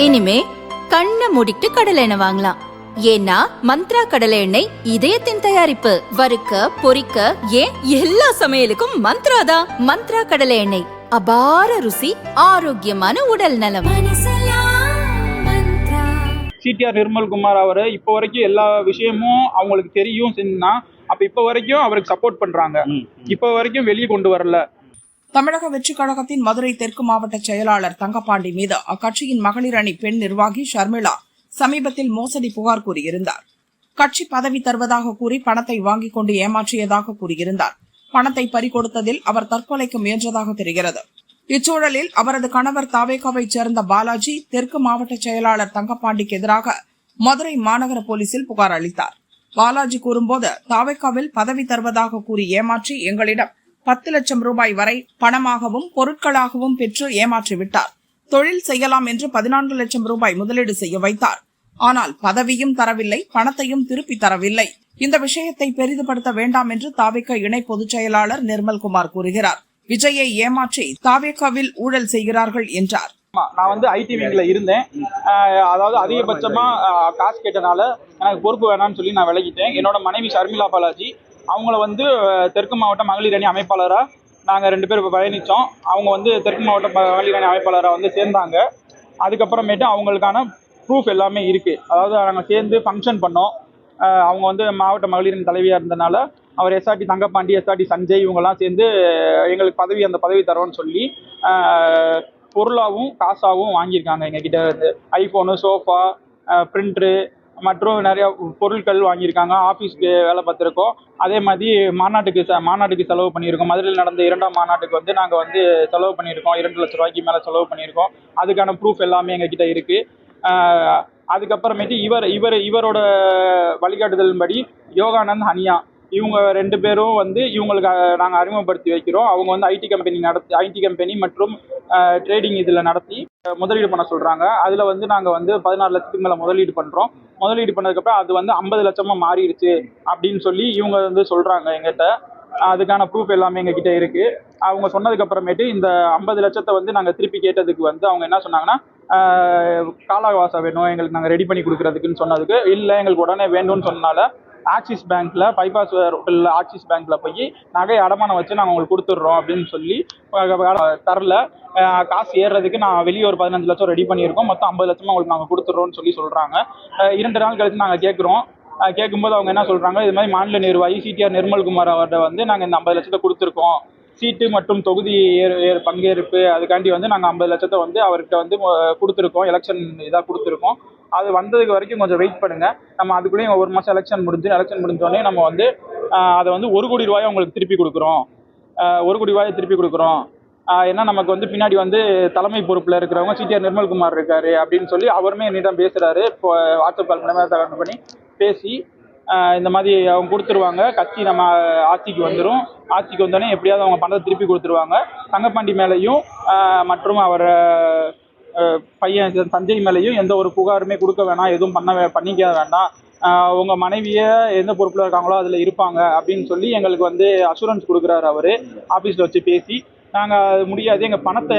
இனிமே கண்ணை மூடிட்டு கடலை எண்ணெய் வாங்கலாம். ஏன்னா மந்த்ரா கடலை எண்ணெய் இதயத்தின் தயாரிப்பு. வறுக்க பொரிக்க ஏன் எல்லா சமையலுக்கும் மந்த்ரா தான். மந்த்ரா கடலை எண்ணெய், அபார ருசி, ஆரோக்கியமான உடல் நலம். சிடிஆர் நிர்மல்குமார் அவர் இப்போ வரைக்கும் எல்லா விஷயமும் அவங்களுக்கு தெரியும் சொன்னா, அப்ப இப்ப வரைக்கும் அவருக்கு சப்போர்ட் பண்றாங்க. இப்ப வரைக்கும் வெளியே கொண்டு வரல. தமிழக வெற்றி கழகத்தின் மதுரை தெற்கு மாவட்ட செயலாளர் தங்கப்பாண்டி மீது அக்கட்சியின் மகளிர் அணி பெண் நிர்வாகி ஷர்மிளா சமீபத்தில் மோசடி புகார் கூறியிருந்தார். கட்சி பதவி தருவதாக கூறி பணத்தை வாங்கிக் கொண்டு ஏமாற்றியதாக கூறியிருந்தார். பணத்தை பறிகொடுத்ததில் அவர் தற்கொலைக்கு முயன்றதாக தெரிகிறது. இச்சூழலில் அவரது கணவர் தாவேகாவைச் சேர்ந்த பாலாஜி தெற்கு மாவட்ட செயலாளர் தங்கப்பாண்டிக்கு எதிராக மதுரை மாநகர போலீசில் புகார் அளித்தார். பாலாஜி கூறும்போது, தாவேகாவில் பதவி தருவதாக கூறி ஏமாற்றி எங்களிடம் 10 லட்சம் ரூபாய் வரை பணமாகவும் பொருட்களாகவும் பெற்று ஏமாற்றிவிட்டார். தொழில் செய்யலாம் என்று 14 லட்சம் ரூபாய் முதலீடு செய்ய வைத்தார். ஆனால் பதவியும் தரவில்லை, பணத்தையும் திருப்பி தரவில்லை. இந்த விஷயத்தை பெரிதுபடுத்த வேண்டாம் என்று தாவேகா இணை பொதுச் செயலாளர் நிர்மல்குமார் கூறுகிறார். விஜயை ஏமாற்றி தாவேகாவில் ஊழல் செய்கிறார்கள் என்றார். நான் வந்து ஐடி விங்ல இருந்தேன். அதாவது அதிகபட்சமா காசு கேட்டனால எனக்கு பொறுப்பு வேணாம்னு சொல்லி நான் விலகிட்டேன். என்னோட மனைவி ஷர்மிளா பாலாஜி அவங்கள வந்து தெற்கு மாவட்ட மகளிர் அணி அமைப்பாளராக நாங்கள் 2 பேர் பயணித்தோம். அவங்க வந்து தெற்கு மாவட்ட மகளிர் அணி அமைப்பாளராக வந்து சேர்ந்தாங்க. அதுக்கப்புறமேட்டு அவங்களுக்கான ப்ரூஃப் எல்லாமே இருக்குது. அதாவது நாங்கள் சேர்ந்து ஃபங்க்ஷன் பண்ணோம். அவங்க வந்து மாவட்ட மகளிரின் தலைவியாக இருந்தனால அவர் எஸ்ஆர்டி தங்கப்பாண்டி, எஸ்ஆர்டி சஞ்சய் இவங்கெல்லாம் சேர்ந்து எங்களுக்கு அந்த பதவி தரோன்னு சொல்லி பொருளாகவும் காசாகவும் வாங்கியிருக்காங்க. எங்ககிட்ட ஐஃபோனு, சோஃபா, பிரிண்டரு மற்றும் நிறையா பொருட்கள் வாங்கியிருக்காங்க. ஆஃபீஸ்க்கு வேலை பார்த்துருக்கோம். அதே மாதிரி மாநாட்டுக்கு செலவு பண்ணியிருக்கோம். மதுரையில் நடந்த 2ஆம் மாநாட்டுக்கு வந்து நாங்கள் வந்து செலவு பண்ணியிருக்கோம். 2 லட்சம் ரூபாய்க்கு மேலே செலவு பண்ணியிருக்கோம். அதுக்கான ப்ரூஃப் எல்லாமே எங்ககிட்ட இருக்குது. அதுக்கப்புறமேட்டு இவரோட வழிகாட்டுதலின்படி யோகானந்த், ஹனியா இவங்க 2 பேரும் வந்து இவங்களுக்கு நாங்கள் அறிமுகப்படுத்தி வைக்கிறோம். அவங்க வந்து ஐடி கம்பெனி மற்றும் ட்ரேடிங் இதில் நடத்தி முதலீடு பண்ண சொல்கிறாங்க. அதில் வந்து நாங்கள் வந்து 14 லட்சத்துக்கு மேலே முதலீடு பண்ணுறோம். முதலீடு பண்ணதுக்கப்புறம் அது வந்து 50 லட்சமாக மாறிடுச்சு அப்படின்னு சொல்லி இவங்க வந்து சொல்கிறாங்க எங்கிட்ட. அதுக்கான ப்ரூஃப் எல்லாமே எங்ககிட்ட இருக்குது. அவங்க சொன்னதுக்கப்புறமேட்டு இந்த 50 லட்சத்தை வந்து நாங்கள் திருப்பி கேட்டதுக்கு வந்து அவங்க என்ன சொன்னாங்கன்னா, கால அவகாசம் வேணும் எங்களுக்கு, நாங்கள் ரெடி பண்ணி கொடுக்குறதுக்குன்னு சொன்னதுக்கு, இல்லை எங்களுக்கு உடனே வேணும்னு சொன்னனால ஆக்சிஸ் பேங்க்கில் பைபாஸ் ரோட்டில் ஆக்சிஸ் பேங்க்கில் போய் நகை அடமானம் வச்சு நாங்கள் உங்களுக்கு கொடுத்துட்றோம் அப்படின்னு சொல்லி தரல. காசு ஏறுறதுக்கு நான் வெளியே ஒரு 15 லட்சம் ரெடி பண்ணியிருக்கோம். மொத்தம் 50 லட்சமாக உங்களுக்கு நாங்கள் கொடுத்துட்றோன்னு சொல்கிறாங்க. 2 நாள் கழிச்சு நாங்கள் கேட்கும்போது அவங்க என்ன சொல்கிறாங்க, இது மாதிரி மாநில நிர்வாகி சிடிஆர் நிர்மல்குமார் அவர்கிட்ட வந்து நாங்கள் இந்த 50 லட்சத்தை கொடுத்துருக்கோம். சீட்டு மற்றும் தொகுதி பங்கேற்பு அதுக்காண்டி வந்து நாங்கள் 50 லட்சத்தை வந்து அவர்கிட்ட வந்து கொடுத்துருக்கோம். எலெக்ஷன் இதாக கொடுத்துருக்கோம். அது வந்ததுக்கு வரைக்கும் கொஞ்சம் வெயிட் பண்ணுங்கள். நம்ம அதுக்குள்ளேயும் 1 மாதம் எலெக்ஷன் முடிஞ்சோடனே நம்ம வந்து அதை வந்து 1 கோடி ரூபாயை உங்களுக்கு திருப்பி கொடுக்குறோம். 1 கோடி ரூபாயை திருப்பி கொடுக்குறோம். ஏன்னா நமக்கு வந்து பின்னாடி வந்து தலைமை பொறுப்பில் இருக்கிறவங்க சிடிஆர் நிர்மல்குமார் இருக்காரு அப்படின்னு சொல்லி அவருமே என்னிடம் பேசுகிறாரு. இப்போ வாட்ஸ்அப் கால் மூலமாக பண்ணி பேசி இந்த மாதிரி அவங்க கொடுத்துருவாங்க. கட்சி நம்ம ஆட்சிக்கு வந்துடும். ஆட்சிக்கு வந்தோடனே எப்படியாவது அவங்க பணத்தை திருப்பி கொடுத்துருவாங்க. தங்கப்பாண்டி மேலேயும் மற்றும் அவர் பையன் சஞ்சய் மேலேயும் எந்த ஒரு புகாருமே கொடுக்க வேணாம், எதுவும் பண்ணிக்க வேண்டாம். உங்கள் மனைவியை எந்த பொறுப்பில் இருக்காங்களோ அதில் இருப்பாங்க அப்படின்னு சொல்லி எங்களுக்கு வந்து அஷூரன்ஸ் கொடுக்குறாரு அவர். ஆஃபீஸில் வச்சு பேசி நாங்கள் முடியாது,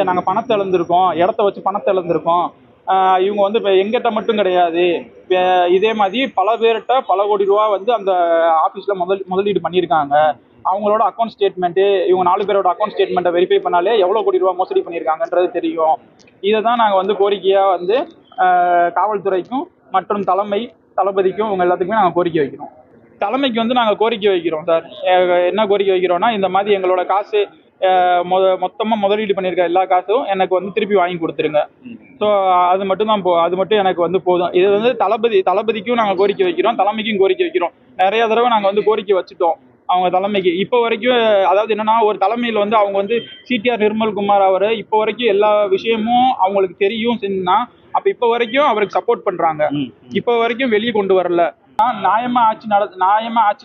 நாங்கள் பணத்தை இழந்திருக்கோம், இடத்த வச்சு பணத்தை இழந்திருக்கோம். இவங்க வந்து இப்போ எங்கிட்ட மட்டும் கிடையாது, இதே மாதிரி பல பேர்கிட்ட பல கோடி ரூபா வந்து அந்த ஆஃபீஸில் முதலீடு பண்ணியிருக்காங்க. அவங்களோட அக்கௌண்ட் ஸ்டேட்மெண்ட்டு, இவங்க 4 பேரோட அக்கௌண்ட் ஸ்டேட்மெண்ட்டை வெரிஃபை பண்ணாலே எவ்வளோ கோடி ரூபா மோசடி பண்ணியிருக்காங்கன்றது தெரியும். இதை தான் நாங்கள் வந்து கோரிக்கையாக வந்து காவல்துறைக்கும் மற்றும் தளபதிக்கும் இவங்க எல்லாத்துக்குமே நாங்கள் கோரிக்கை வைக்கிறோம். தலைமைக்கு வந்து நாங்கள் கோரிக்கை வைக்கிறோம் சார். என்ன கோரிக்கை வைக்கிறோன்னா, இந்த மாதிரி எங்களோட காசு மொத்தமாக முதலீடு பண்ணியிருக்க எல்லா காசும் எனக்கு வந்து திருப்பி வாங்கி கொடுத்துருங்க. ஸோ அது மட்டும் எனக்கு வந்து போதும். இது வந்து தளபதிக்கும் நாங்கள் கோரிக்கை வைக்கிறோம், தலைமைக்கும் கோரிக்கை வைக்கிறோம். நிறைய தடவை நாங்கள் வந்து கோரிக்கை வச்சுட்டோம் அவங்க தலைமைக்கு. இப்போ வரைக்கும் அதாவது என்னன்னா, ஒரு தலைமையில் வந்து அவங்க வந்து சிடிஆர் நிர்மல்குமார் அவர் இப்போ வரைக்கும் எல்லா விஷயமும் அவங்களுக்கு தெரியும் சொன்னா, அப்போ இப்போ வரைக்கும் அவருக்கு சப்போர்ட் பண்ணுறாங்க. இப்போ வரைக்கும் வெளியே கொண்டு வரல. நியாயமா ஆட்சி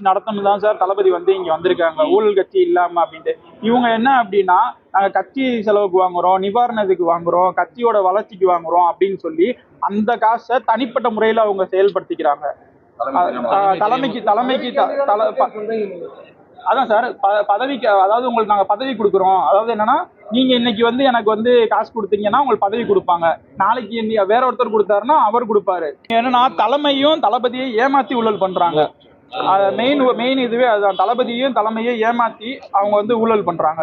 நடத்தணும் தான் சார் தளபதி வந்து இங்க வந்திருக்காங்க, ஊழல் கட்சி இல்லாம அப்படின்ட்டு. இவங்க என்ன அப்படின்னா, நாங்க கட்சி செலவுக்கு வாங்குறோம், நிவாரணத்துக்கு வாங்குறோம், கட்சியோட வளர்ச்சிக்கு வாங்குறோம் அப்படின்னு சொல்லி அந்த காசை தனிப்பட்ட முறையில அவங்க செயல்படுத்திக்கிறாங்க. தலைமைக்கு அதான் சார், பதவிக்கு அதாவது உங்களுக்கு நாங்கள் பதவி கொடுக்குறோம். அதாவது என்னன்னா, நீங்க இன்னைக்கு வந்து எனக்கு வந்து காசு கொடுத்தீங்கன்னா உங்களுக்கு பதவி கொடுப்பாங்க. நாளைக்கு வேற ஒருத்தர் கொடுத்தாருன்னா அவர் கொடுப்பாரு. என்னன்னா தலைமையும் தளபதியை ஏமாத்தி ஊழல் பண்றாங்க. மெயின் இதுவே அதுதான், தளபதியும் தலைமையை ஏமாத்தி அவங்க வந்து ஊழல் பண்றாங்க.